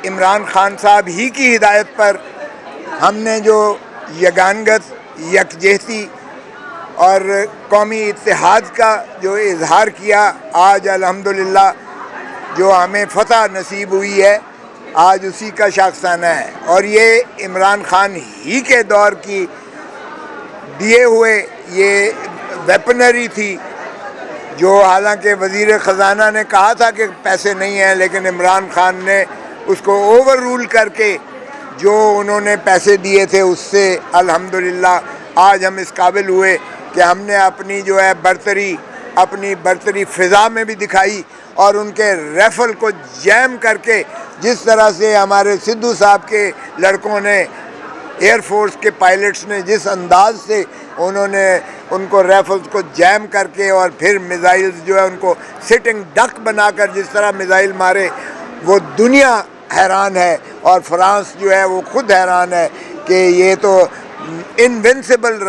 عمران خان صاحب ہی کی ہدایت پر ہم نے جو یگانگت، یکجہتی اور قومی اتحاد کا جو اظہار کیا، آج الحمدللہ جو ہمیں فتح نصیب ہوئی ہے، آج اسی کا شاخسانہ ہے۔ اور یہ عمران خان ہی کے دور کی دیے ہوئے یہ ویپنری تھی، جو حالانکہ وزیر خزانہ نے کہا تھا کہ پیسے نہیں ہیں، لیکن عمران خان نے اس کو اوور رول کر کے جو انہوں نے پیسے دیے تھے اس سے الحمدللہ آج ہم اس قابل ہوئے کہ ہم نے اپنی جو ہے برتری فضا میں بھی دکھائی، اور ان کے ریفل کو جیم کر کے جس طرح سے ہمارے سدھو صاحب کے لڑکوں نے، ایئر فورس کے پائلٹس نے جس انداز سے انہوں نے ان کو ریفلز کو جیم کر کے اور پھر میزائلز جو ہے ان کو سٹنگ ڈک بنا کر جس طرح میزائل مارے، وہ دنیا حیران ہے، اور فرانس جو ہے وہ خود حیران ہے کہ یہ تو انوینسیبل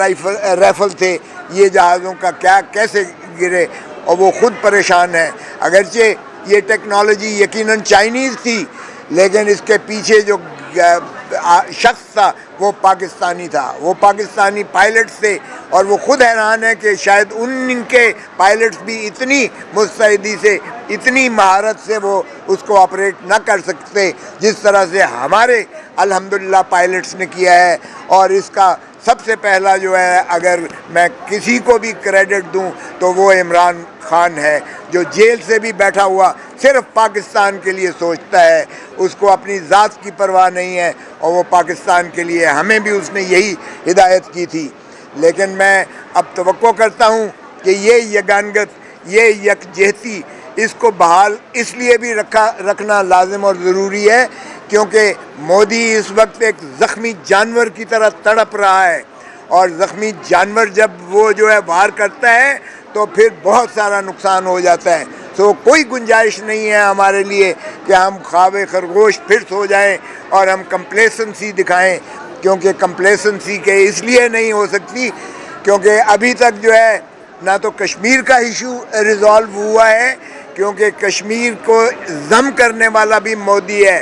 ریفل تھے، یہ جہازوں کا کیا کیسے گرے، اور وہ خود پریشان ہے۔ اگرچہ یہ ٹیکنالوجی یقیناً چائنیز تھی، لیکن اس کے پیچھے جو شخص تھا وہ پاکستانی تھا، وہ پاکستانی پائلٹس تھے، اور وہ خود حیران ہے کہ شاید ان کے پائلٹس بھی اتنی مستعدی سے، اتنی مہارت سے وہ اس کو آپریٹ نہ کر سکتے جس طرح سے ہمارے الحمدللہ پائلٹس نے کیا ہے۔ اور اس کا سب سے پہلا جو ہے، اگر میں کسی کو بھی کریڈٹ دوں تو وہ عمران خان ہے، جو جیل سے بھی بیٹھا ہوا صرف پاکستان کے لیے سوچتا ہے، اس کو اپنی ذات کی پرواہ نہیں ہے، اور وہ پاکستان کے لیے، ہمیں بھی اس نے یہی ہدایت کی تھی۔ لیکن میں اب توقع کرتا ہوں کہ یہ یگانگت، یہ یکجہتی، اس کو بحال اس لیے بھی رکھنا لازم اور ضروری ہے کیونکہ مودی اس وقت ایک زخمی جانور کی طرح تڑپ رہا ہے، اور زخمی جانور جب وہ جو ہے وار کرتا ہے تو پھر بہت سارا نقصان ہو جاتا ہے۔ تو کوئی گنجائش نہیں ہے ہمارے لیے کہ ہم خواب خرگوش پھر سو جائیں اور ہم کمپلیسنسی دکھائیں، کیونکہ کمپلیسنسی کے اس لیے نہیں ہو سکتی کیونکہ ابھی تک جو ہے نہ تو کشمیر کا ایشو ریزالو ہوا ہے، کیونکہ کشمیر کو ضم کرنے والا بھی مودی ہے۔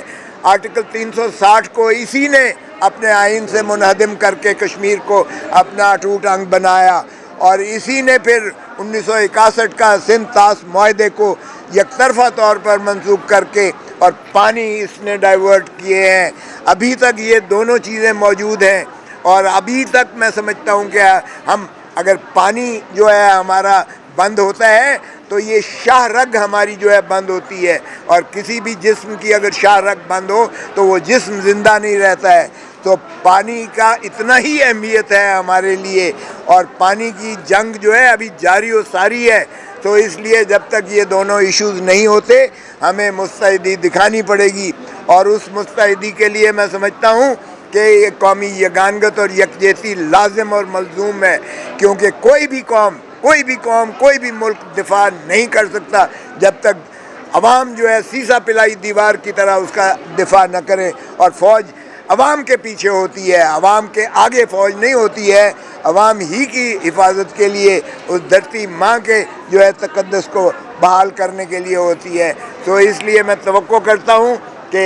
آرٹیکل 360 کو اسی نے اپنے آئین سے منہدم کر کے کشمیر کو اپنا اٹوٹ انگ بنایا، اور اسی نے پھر 1961 کا سندھ طاس معاہدے کو یک طرفہ طور پر منسوخ کر کے اور پانی اس نے ڈائیورٹ کیے ہیں۔ ابھی تک یہ دونوں چیزیں موجود ہیں، اور ابھی تک میں سمجھتا ہوں کہ ہم اگر پانی جو ہے ہمارا بند ہوتا ہے تو یہ شاہ رگ ہماری جو ہے بند ہوتی ہے، اور کسی بھی جسم کی اگر شاہ رگ بند ہو تو وہ جسم زندہ نہیں رہتا ہے۔ تو پانی کا اتنا ہی اہمیت ہے ہمارے لیے، اور پانی کی جنگ جو ہے ابھی جاری و ساری ہے۔ تو اس لیے جب تک یہ دونوں ایشوز نہیں ہوتے ہمیں مستعدی دکھانی پڑے گی، اور اس مستعدی کے لیے میں سمجھتا ہوں کہ یہ قومی یگانگت اور یکجہتی لازم اور ملزوم ہے، کیونکہ کوئی بھی قوم، کوئی بھی ملک دفاع نہیں کر سکتا جب تک عوام جو ہے سیسا پلائی دیوار کی طرح اس کا دفاع نہ کرے، اور فوج عوام کے پیچھے ہوتی ہے، عوام کے آگے فوج نہیں ہوتی ہے، عوام ہی کی حفاظت کے لیے، اس دھرتی ماں کے جو ہے تقدس کو بحال کرنے کے لیے ہوتی ہے۔ تو اس لیے میں توقع کرتا ہوں کہ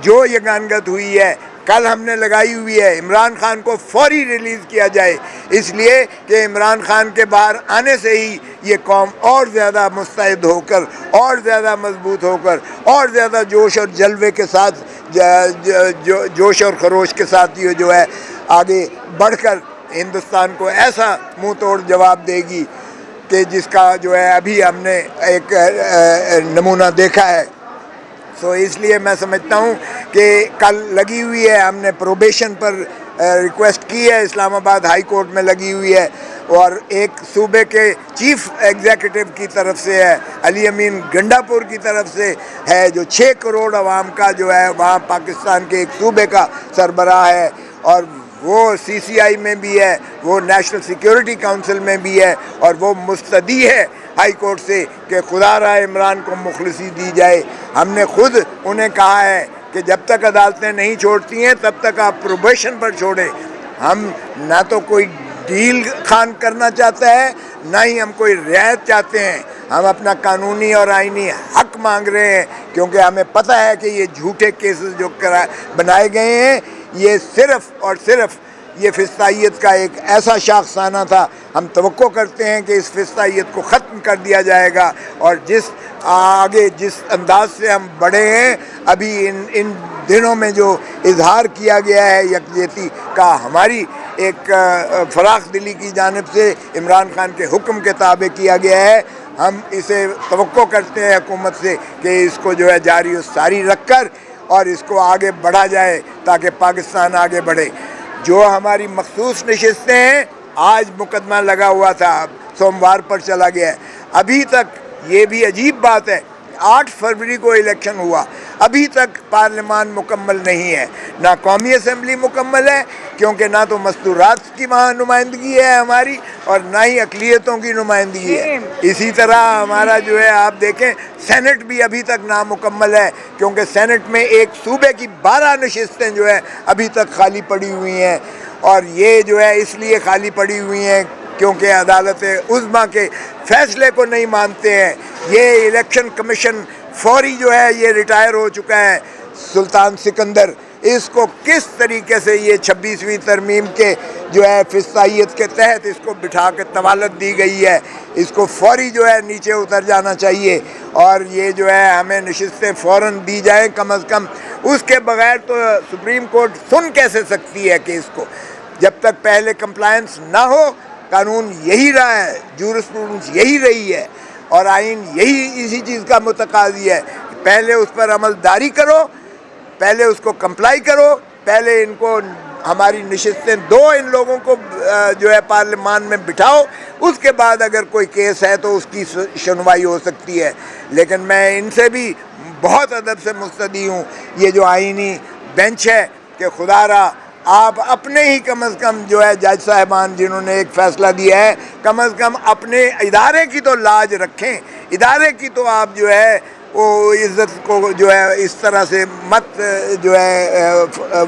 جو یگانگت ہوئی ہے کل ہم نے لگائی ہوئی ہے، عمران خان کو فوری ریلیز کیا جائے، اس لیے کہ عمران خان کے باہر آنے سے ہی یہ قوم اور زیادہ مستعد ہو کر، اور زیادہ مضبوط ہو کر، اور زیادہ جوش اور جلوے کے ساتھ، جوش اور خروش کے ساتھ یہ جو ہے آگے بڑھ کر ہندوستان کو ایسا منہ توڑ جواب دے گی کہ جس کا جو ہے ابھی ہم نے ایک نمونہ دیکھا ہے۔ تو اس لیے میں سمجھتا ہوں کہ کل لگی ہوئی ہے، ہم نے پروبیشن پر ریکویسٹ کی ہے، اسلام آباد ہائی کورٹ میں لگی ہوئی ہے، اور ایک صوبے کے چیف ایگزیکٹو کی طرف سے ہے، علی امین گنڈا پور کی طرف سے ہے، جو 6 کروڑ عوام کا جو ہے وہاں پاکستان کے ایک صوبے کا سربراہ ہے، اور وہ سی سی آئی میں بھی ہے، وہ نیشنل سیکیورٹی کونسل میں بھی ہے، اور وہ مستدعی ہے ہائی کورٹ سے کہ خدا را عمران کو مخلصی دی جائے۔ ہم نے خود انہیں کہا ہے کہ جب تک عدالتیں نہیں چھوڑتی ہیں تب تک آپ پروبیشن پر چھوڑیں۔ ہم نہ تو کوئی ڈیل خان کرنا چاہتا ہے، نہ ہی ہم کوئی رعایت چاہتے ہیں، ہم اپنا قانونی اور آئینی حق مانگ رہے ہیں، کیونکہ ہمیں پتہ ہے کہ یہ جھوٹے کیسز جو بنائے گئے ہیں یہ صرف اور صرف یہ فسطائیت کا ایک ایسا شاخسانہ تھا۔ ہم توقع کرتے ہیں کہ اس فسطائیت کو ختم کر دیا جائے گا، اور جس انداز سے ہم بڑھے ہیں ابھی ان دنوں میں جو اظہار کیا گیا ہے یکجہتی کا، ہماری ایک فراخ دلی کی جانب سے عمران خان کے حکم کے تابع کیا گیا ہے، ہم اسے توقع کرتے ہیں حکومت سے کہ اس کو جو ہے جاری و ساری رکھ کر اور اس کو آگے بڑھا جائے تاکہ پاکستان آگے بڑھے۔ جو ہماری مخصوص نشستیں ہیں، آج مقدمہ لگا ہوا تھا، سوموار پر چلا گیا ہے، ابھی تک یہ بھی عجیب بات ہے، 8 فروری کو الیکشن ہوا، ابھی تک پارلیمان مکمل نہیں ہے، نہ قومی اسمبلی مکمل ہے کیونکہ نہ تو مستورات کی وہاں نمائندگی ہے ہماری اور نہ ہی اقلیتوں کی نمائندگی ہے۔ اسی طرح ہمارا جو ہے آپ دیکھیں سینٹ بھی ابھی تک نامکمل ہے، کیونکہ سینٹ میں ایک صوبے کی 12 نشستیں جو ہے ابھی تک خالی پڑی ہوئی ہیں، اور یہ جو ہے اس لیے خالی پڑی ہوئی ہیں کیونکہ عدالت عظمیٰ کے فیصلے کو نہیں مانتے ہیں۔ یہ الیکشن کمیشن فوری جو ہے یہ ریٹائر ہو چکا ہے، سلطان سکندر، اس کو کس طریقے سے یہ 26ویں ترمیم کے جو ہے فسطائیت کے تحت اس کو بٹھا کے طوالت دی گئی ہے، اس کو فوری جو ہے نیچے اتر جانا چاہیے، اور یہ جو ہے ہمیں نشستیں فوراً دی جائیں کم از کم۔ اس کے بغیر تو سپریم کورٹ سن کیسے سکتی ہے کیس کو، جب تک پہلے کمپلائنس نہ ہو۔ قانون یہی رہا ہے، جورسپروڈنس یہی رہی ہے، اور آئین یہی اسی چیز کا متقاضی ہے، پہلے اس پر عمل داری کرو، پہلے اس کو کمپلائی کرو، پہلے ان کو ہماری نشستیں دو، ان لوگوں کو جو ہے پارلیمان میں بٹھاؤ، اس کے بعد اگر کوئی کیس ہے تو اس کی سنوائی ہو سکتی ہے۔ لیکن میں ان سے بھی بہت ادب سے مستدعی ہوں، یہ جو آئینی بینچ ہے، کہ خدا را آپ اپنے ہی کم از کم جو ہے جج صاحبان جنہوں نے ایک فیصلہ دیا ہے، کم از کم اپنے ادارے کی تو لاج رکھیں، ادارے کی تو آپ جو ہے وہ عزت کو جو ہے اس طرح سے مت جو ہے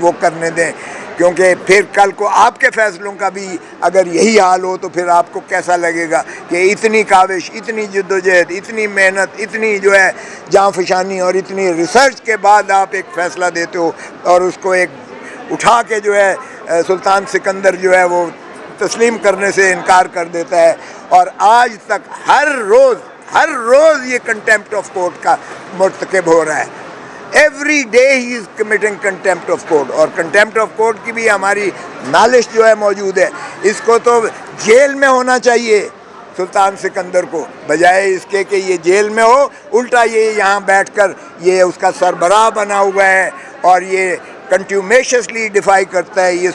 وہ کرنے دیں، کیونکہ پھر کل کو آپ کے فیصلوں کا بھی اگر یہی حال ہو تو پھر آپ کو کیسا لگے گا کہ اتنی کاوش، اتنی جدوجہد، اتنی محنت، اتنی جو ہے جاں فشانی اور اتنی ریسرچ کے بعد آپ ایک فیصلہ دیتے ہو، اور اس کو ایک اٹھا کے جو ہے سلطان سکندر جو ہے وہ تسلیم کرنے سے انکار کر دیتا ہے، اور آج تک ہر روز یہ کنٹیمپٹ آف کورٹ کا مرتکب ہو رہا ہے۔ Every day he is committing contempt of court, اور کنٹیمپٹ آف کورٹ کی بھی ہماری نالش جو ہے موجود ہے۔ اس کو تو جیل میں ہونا چاہیے سلطان سکندر کو، بجائے اس کے کہ یہ جیل میں ہو، الٹا یہ یہاں بیٹھ کر یہ اس کا سربراہ بنا ہوا ہے، اور یہ کنٹیومیشسلی ڈیفائی کرتا ہے۔ یہ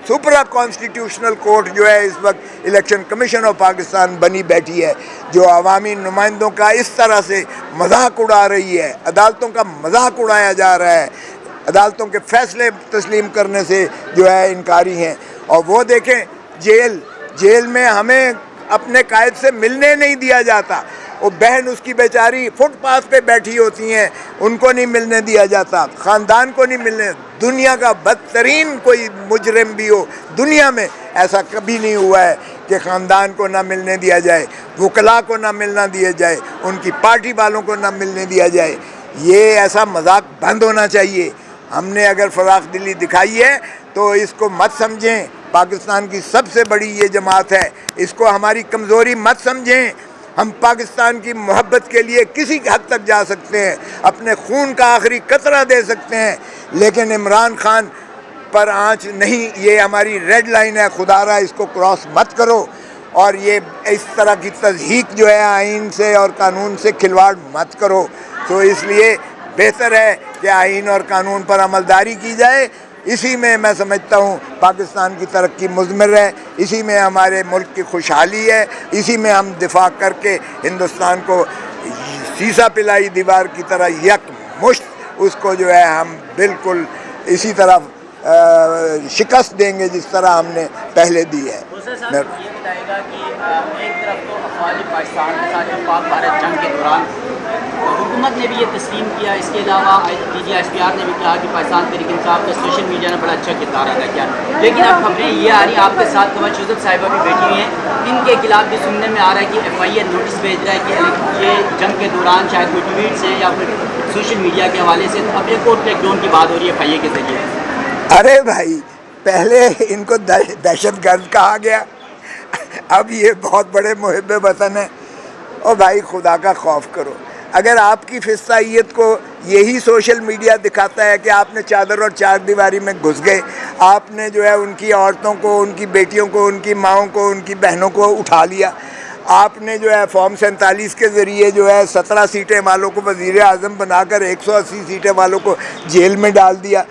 سپرا کانسٹیٹیوشنل کورٹ جو ہے اس وقت الیکشن کمیشن آف پاکستان بنی بیٹھی ہے، جو عوامی نمائندوں کا اس طرح سے مذاق اڑا رہی ہے، عدالتوں کا مذاق اڑایا جا رہا ہے، عدالتوں کے فیصلے تسلیم کرنے سے جو ہے انکاری ہیں۔ اور وہ دیکھیں جیل میں ہمیں اپنے قائد سے ملنے نہیں دیا جاتا، وہ بہن اس کی بیچاری فٹ پاتھ پہ بیٹھی ہوتی ہیں، ان کو نہیں ملنے دیا جاتا، خاندان کو نہیں ملنے۔ دنیا کا بدترین کوئی مجرم بھی ہو دنیا میں ایسا کبھی نہیں ہوا ہے کہ خاندان کو نہ ملنے دیا جائے، وکلاء کو نہ ملنا دیا جائے، ان کی پارٹی والوں کو نہ ملنے دیا جائے۔ یہ ایسا مذاق بند ہونا چاہیے۔ ہم نے اگر فراخ دلی دکھائی ہے تو اس کو مت سمجھیں، پاکستان کی سب سے بڑی یہ جماعت ہے، اس کو ہماری کمزوری مت سمجھیں۔ ہم پاکستان کی محبت کے لیے کسی حد تک جا سکتے ہیں، اپنے خون کا آخری قطرہ دے سکتے ہیں، لیکن عمران خان پر آنچ نہیں، یہ ہماری ریڈ لائن ہے، خدا را اس کو کراس مت کرو، اور یہ اس طرح کی تضحیک جو ہے آئین سے اور قانون سے کھلواڑ مت کرو۔ تو اس لیے بہتر ہے کہ آئین اور قانون پر عملداری کی جائے، اسی میں میں سمجھتا ہوں پاکستان کی ترقی مضمر ہے، اسی میں ہمارے ملک کی خوشحالی ہے، اسی میں ہم دفاع کر کے ہندوستان کو سیسا پلائی دیوار کی طرح یک مشت اس کو جو ہے ہم بالکل اسی طرح شکست دیں گے جس طرح ہم نے پہلے دی ہے۔ یہ بتائے گا کہ ایک طرف تو افواج پاکستان کے ساتھ جو پاک بھارت جنگ کے دوران حکومت نے بھی یہ تسلیم کیا. اس کے علاوہ DGSPR نے بھی کہا کہ پاکستان تحریک انصاف کا سوشل میڈیا نے بڑا اچھا کردار ادا کیا. لیکن اب خبریں یہ آ رہی ہیں، آپ کے ساتھ قمر شوزب صاحبہ بھی بیٹھی ہوئی ہیں، ان کے خلاف بھی سننے میں آ رہا ہے کہ FIR نوٹس بھیج رہا ہے کہ یہ جنگ کے دوران شاید کوئی ٹویٹ سے یا پھر سوشل میڈیا کے حوالے سے اب یہ کورٹ ٹیک ڈاؤن کی بات ہو رہی ہے FIR کے ذریعے. ارے بھائی، پہلے ان کو دہشت گرد کہا گیا، اب یہ بہت بڑے محب وطن ہیں. اور بھائی خدا کا خوف کرو. اگر آپ کی فضائیت کو یہی سوشل میڈیا دکھاتا ہے کہ آپ نے چادر اور چار دیواری میں گھس گئے، آپ نے جو ہے ان کی عورتوں کو، ان کی بیٹیوں کو، ان کی ماؤں کو، ان کی بہنوں کو اٹھا لیا، آپ نے جو ہے فارم 47 کے ذریعے جو ہے 17 سیٹیں والوں کو وزیر اعظم بنا کر 180 سیٹیں والوں کو جیل میں ڈال دیا،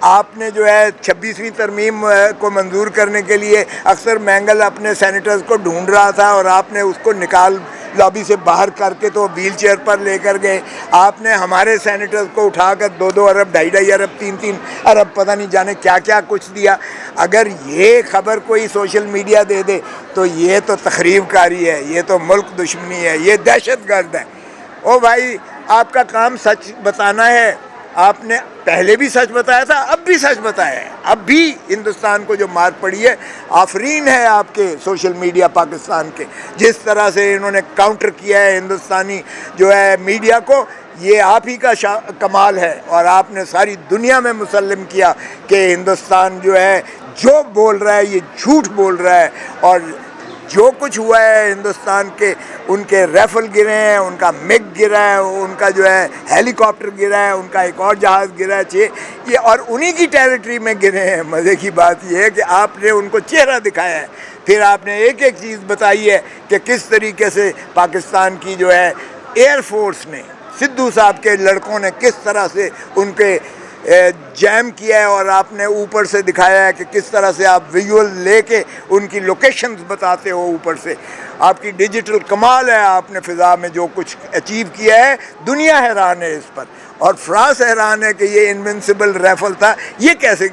آپ نے جو ہے 26ویں ترمیم کو منظور کرنے کے لیے اکثر مینگل اپنے سینیٹرز کو ڈھونڈ رہا تھا اور آپ نے اس کو نکال لابی سے باہر کر کے تو ویل چیئر پر لے کر گئے. آپ نے ہمارے سینیٹرز کو اٹھا کر 2 ارب 2.5 ارب 3 ارب پتہ نہیں جانے کیا کیا کچھ دیا. اگر یہ خبر کوئی سوشل میڈیا دے دے تو یہ تو تخریب کاری ہے، یہ تو ملک دشمنی ہے، یہ دہشت گرد ہے. او بھائی، آپ کا کام سچ بتانا ہے. آپ نے پہلے بھی سچ بتایا تھا، اب بھی سچ بتایا ہے. اب بھی ہندوستان کو جو مار پڑی ہے، آفرین ہے آپ کے سوشل میڈیا پاکستان کے، جس طرح سے انہوں نے کاؤنٹر کیا ہے ہندوستانی جو ہے میڈیا کو. یہ آپ ہی کا کمال ہے، اور آپ نے ساری دنیا میں مسلم کیا کہ ہندوستان جو ہے جو بول رہا ہے یہ جھوٹ بول رہا ہے. اور جو کچھ ہوا ہے ہندوستان کے، ان کے ریفل گرے ہیں، ان کا مگ گرا ہے، ان کا جو ہے ہیلی کاپٹر گرا ہے، ان کا ایک اور جہاز گرا ہے، یہ اور انہی کی ٹیریٹری میں گرے ہیں. مزے کی بات یہ ہے کہ آپ نے ان کو چہرہ دکھایا ہے، پھر آپ نے ایک ایک چیز بتائی ہے کہ کس طریقے سے پاکستان کی جو ہے ایئر فورس نے، سدھو صاحب کے لڑکوں نے کس طرح سے ان کے جیم کیا ہے، اور آپ نے اوپر سے دکھایا ہے کہ کس طرح سے آپ ویژول لے کے ان کی لوکیشنز بتاتے ہو اوپر سے. آپ کی ڈیجیٹل کمال ہے، آپ نے فضا میں جو کچھ اچیو کیا ہے، دنیا حیران ہے اس پر. اور فرانس حیران ہے کہ یہ انوینسیبل ریفل تھا، یہ کیسے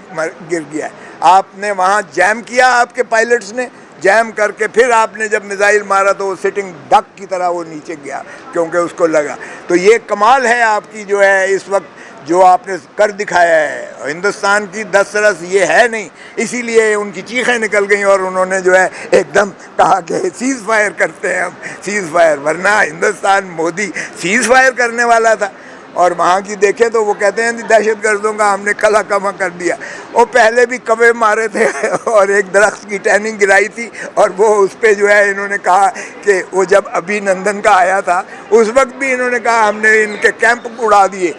گر گیا ہے. آپ نے وہاں جیم کیا، آپ کے پائلٹس نے جیم کر کے، پھر آپ نے جب میزائل مارا تو وہ سٹنگ ڈک کی طرح وہ نیچے گیا کیونکہ اس کو لگا. تو یہ کمال ہے آپ کی جو ہے اس وقت جو آپ نے کر دکھایا ہے. ہندوستان کی دسترس یہ ہے نہیں، اسی لیے ان کی چیخیں نکل گئیں اور انہوں نے جو ہے ایک دم کہا کہ سیز فائر کرتے ہیں ہم، سیز فائر. ورنہ ہندوستان مودی سیز فائر کرنے والا تھا، اور وہاں کی دیکھیں تو وہ کہتے ہیں دہشت گردوں کا ہم نے کلا کما کر دیا. وہ پہلے بھی کوے مارے تھے اور ایک درخت کی ٹہنی گرائی تھی، اور وہ اس پہ جو ہے انہوں نے کہا کہ وہ جب ابھی نندن کا آیا تھا اس وقت بھی انہوں نے کہا ہم نے ان کے کیمپ اڑا دیے.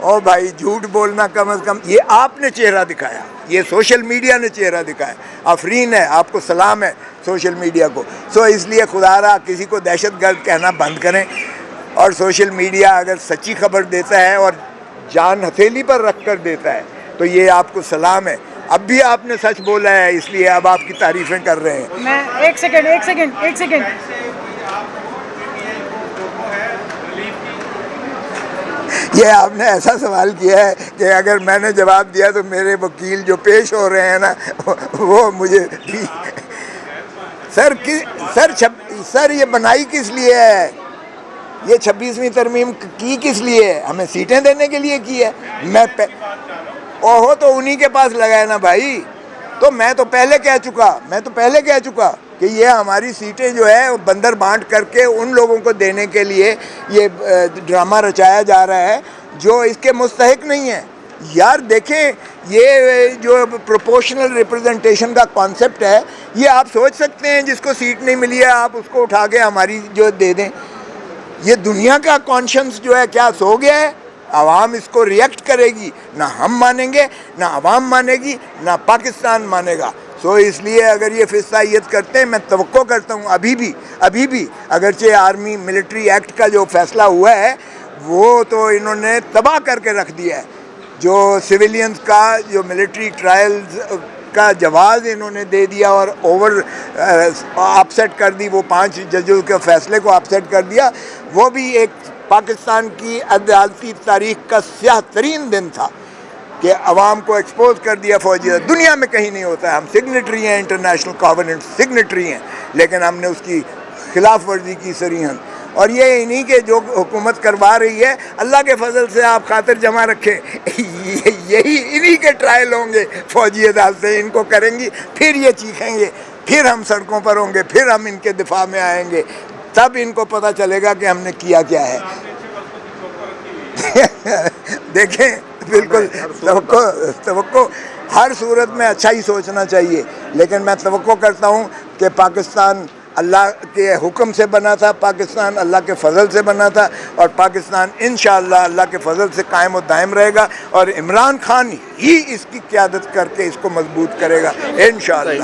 او بھائی، جھوٹ بولنا کم از کم. یہ آپ نے چہرہ دکھایا، یہ سوشل میڈیا نے چہرہ دکھایا. آفرین ہے، آپ کو سلام ہے سوشل میڈیا کو. اس لیے خدا را کسی کو دہشت گرد کہنا بند کریں، اور سوشل میڈیا اگر سچی خبر دیتا ہے اور جان ہتھیلی پر رکھ کر دیتا ہے تو یہ آپ کو سلام ہے. اب بھی آپ نے سچ بولا ہے، اس لیے اب آپ کی تعریفیں کر رہے ہیں. میں ایک سیکنڈ یہ آپ نے ایسا سوال کیا ہے کہ اگر میں نے جواب دیا تو میرے وکیل جو پیش ہو رہے ہیں نا وہ مجھے سر یہ بنائی کس لیے ہے؟ یہ 26ویں ترمیم کی کس لیے ہے؟ ہمیں سیٹیں دینے کے لیے کی ہے. اوہو تو انہی کے پاس لگا ہے نا بھائی. تو میں تو پہلے کہہ چکا کہ یہ ہماری سیٹیں جو ہے بندر بانٹ کر کے ان لوگوں کو دینے کے لیے یہ ڈرامہ رچایا جا رہا ہے جو اس کے مستحق نہیں ہیں. یار دیکھیں، یہ جو پروپورشنل ریپرزنٹیشن کا کانسیپٹ ہے، یہ آپ سوچ سکتے ہیں جس کو سیٹ نہیں ملی ہے آپ اس کو اٹھا کے ہماری جو دے دیں. یہ دنیا کا کانشنس جو ہے کیا سو گیا ہے؟ عوام اس کو ریئیکٹ کرے گی، نہ ہم مانیں گے، نہ عوام مانے گی، نہ پاکستان مانے گا. اس لیے اگر یہ فضائیت کرتے ہیں، میں توقع کرتا ہوں ابھی بھی اگرچہ آرمی ملٹری ایکٹ کا جو فیصلہ ہوا ہے وہ تو انہوں نے تباہ کر کے رکھ دیا ہے. جو سویلینز کا جو ملٹری ٹرائلز کا جواز انہوں نے دے دیا اور اپسیٹ کر دی، وہ 5 ججوں کے فیصلے کو اپسیٹ کر دیا. وہ بھی ایک پاکستان کی عدالتی تاریخ کا سیاہ ترین دن تھا کہ عوام کو ایکسپوز کر دیا فوجی. دنیا میں کہیں نہیں ہوتا ہے. ہم سگنیٹری ہیں انٹرنیشنل کووننٹ، سگنیٹری ہیں، لیکن ہم نے اس کی خلاف ورزی کی صریحاً. اور یہ انہی کے جو حکومت کروا رہی ہے، اللہ کے فضل سے آپ خاطر جمع رکھیں، یہی انہی کے ٹرائل ہوں گے، فوجی عدالتیں ان کو کریں گی، پھر یہ چیخیں گے، پھر ہم سڑکوں پر ہوں گے، پھر ہم ان کے دفاع میں آئیں گے، تب ان کو پتہ چلے گا کہ ہم نے کیا کیا ہے۔ دیکھیں بالکل توقع ہر صورت میں اچھا ہی سوچنا چاہیے، لیکن میں توقع کرتا ہوں کہ پاکستان اللہ کے حکم سے بنا تھا، پاکستان اللہ کے فضل سے بنا تھا، اور پاکستان انشاءاللہ اللہ کے فضل سے قائم و دائم رہے گا، اور عمران خان ہی اس کی قیادت کر کے اس کو مضبوط کرے گا انشاءاللہ۔